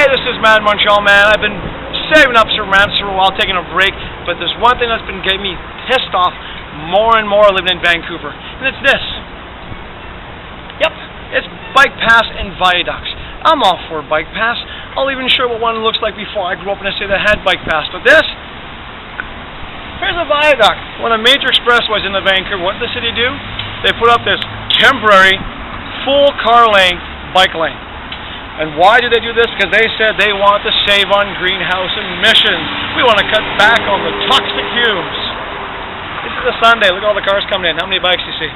this is Mad Montreal, man. I've been saving up some rants for a while, taking a break, but there's one thing that's been getting me pissed off more and more living in Vancouver, and it's this. Yep, it's bike paths and viaducts. I'm all for a bike paths. I'll even show what one looks like before. I grew up in a city that had bike paths, but this, here's a viaduct. When a major expressway is in Vancouver, what did the city do? They put up this temporary, full car lane, bike lane. And why did they do this? Because they said they want to save on greenhouse emissions. We want to cut back on the toxic fumes. This is a Sunday. Look at all the cars coming in. How many bikes do you see?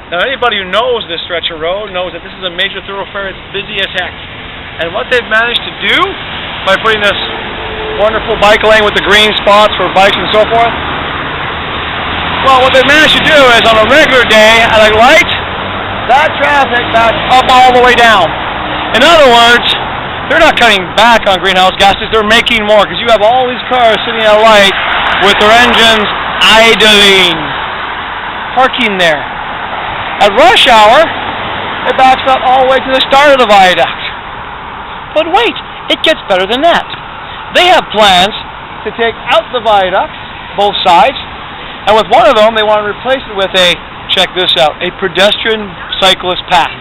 Now, anybody who knows this stretch of road knows that this is a major thoroughfare. It's busy as heck. And what they've managed to do by putting this wonderful bike lane with the green spots for bikes and so forth, well, what they've managed to do is on a regular day at a light, that traffic backs up all the way down. In other words, they're not cutting back on greenhouse gases, they're making more, because you have all these cars sitting at a light with their engines idling, parking there. At rush hour, it backs up all the way to the start of the viaduct. But wait, it gets better than that. They have plans to take out the viaducts, both sides, and with one of them, they want to replace it with a, check this out, a pedestrian cyclist path.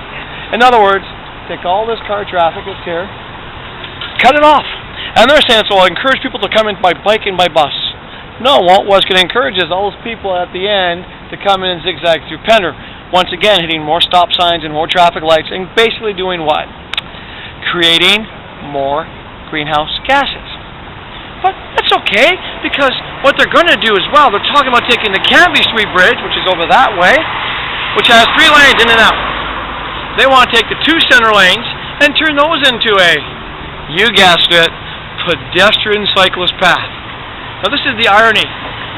In other words, take all this car traffic that's here, cut it off. And they're saying it will encourage people to come in by bike and by bus. No, what's going to encourage is all those people at the end to come in and zigzag through Pender. Once again, hitting more stop signs and more traffic lights, and basically doing what? Creating more greenhouse gases. But that's okay, because what they're going to do as well, they're talking about taking the Cambie Street Bridge, which is over that way, which has 3 lanes in and out. They want to take the 2 center lanes and turn those into a, you guessed it, pedestrian cyclist path. Now this is the irony.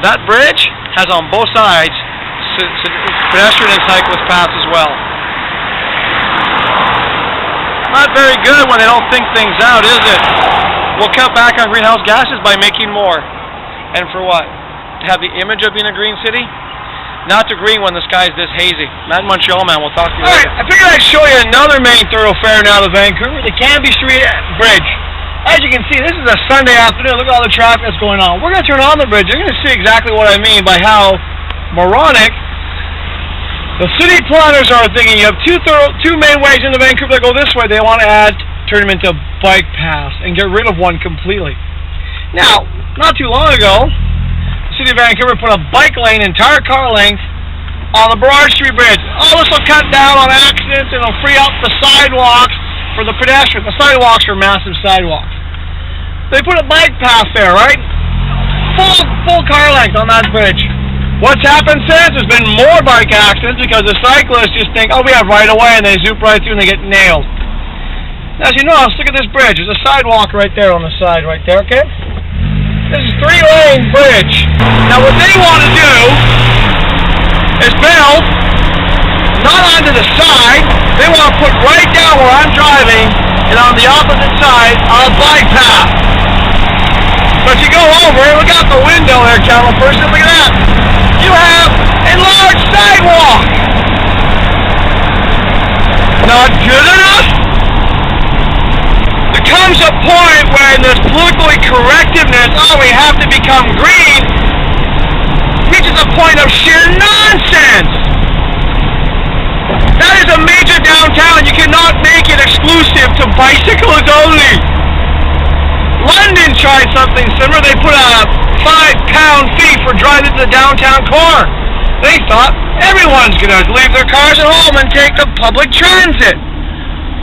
That bridge has on both sides pedestrian and cyclist paths as well. Not very good when they don't think things out, is it? We'll cut back on greenhouse gases by making more. And for what? To have the image of being a green city? Not to green when the sky is this hazy. Mad Montreal, man, we'll talk to you later. Alright, I figured I'd show you another main thoroughfare now of Vancouver, the Cambie Street Bridge. As you can see, this is a Sunday afternoon. Look at all the traffic that's going on. We're going to turn on the bridge. You're going to see exactly what I mean by how moronic the city planners are thinking. You have two main ways into Vancouver that go this way. They want to turn them into bike paths and get rid of one completely. Now, not too long ago, City of Vancouver put a bike lane, entire car length, on the Broad Street Bridge. All this will cut down on accidents and it'll free up the sidewalks for the pedestrians. The sidewalks are massive sidewalks. They put a bike path there, right? Full car length on that bridge. What's happened since? There's been more bike accidents because the cyclists just think, oh, we have right of way, and they zoop right through and they get nailed. Now, as you know, let's look at this bridge. There's a sidewalk right there on the side, right there, okay? This is a 3-lane bridge. Now what they want to do is build, not onto the side, they want to put right down where I'm driving, and on the opposite side, a bike path. But you go over, look out the window there, camera person, look at that. You have a large sidewalk. Not good enough? There comes a point when this politically correctiveness, oh, we have to become green, reaches a point of sheer nonsense. That is a major downtown. You cannot make it exclusive to bicycles only. London tried something similar. They put a £5 fee for driving to the downtown core. They thought everyone's going to leave their cars at home and take the public transit.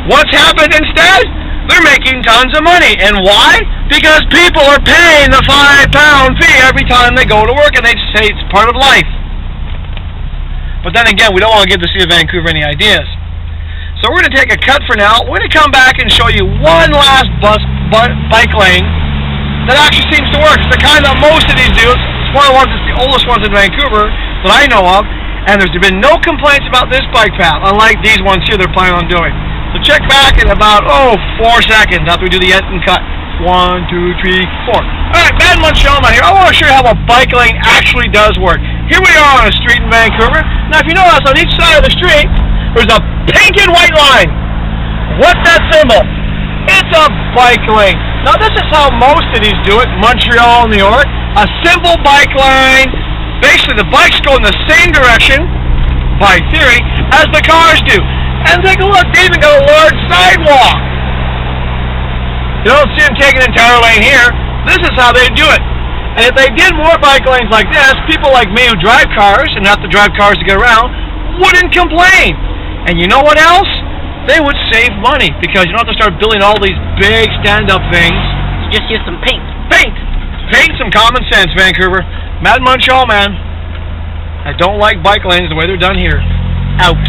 What's happened instead? They're making tons of money. And why? Because people are paying the £5 fee every time they go to work, and they say it's part of life. But then again, we don't want to give the City of Vancouver any ideas. So we're going to take a cut for now. We're going to come back and show you one last bike lane that actually seems to work. It's the kind that most of these do. It's one of the ones that's the oldest ones in Vancouver that I know of, and there's been no complaints about this bike path, unlike these ones here they're planning on doing. So check back in about, 4 seconds after we do the end and cut. 1, 2, 3, 4. Alright, Mad Montreal here. I want to show you how a bike lane actually does work. Here we are on a street in Vancouver. Now if you notice, on each side of the street, there's a painted white line. What's that symbol? It's a bike lane. Now this is how most cities do it, Montreal, New York. A simple bike line. Basically the bikes go in the same direction, by theory, as the cars do. And take a look, they even got a large sidewalk. You don't see them taking an entire lane here. This is how they do it. And if they did more bike lanes like this, people like me who drive cars and have to drive cars to get around wouldn't complain. And you know what else? They would save money because you don't have to start building all these big stand-up things. You just use some paint. Paint! Paint, some common sense, Vancouver. Mad Montreal, man. I don't like bike lanes the way they're done here. Out.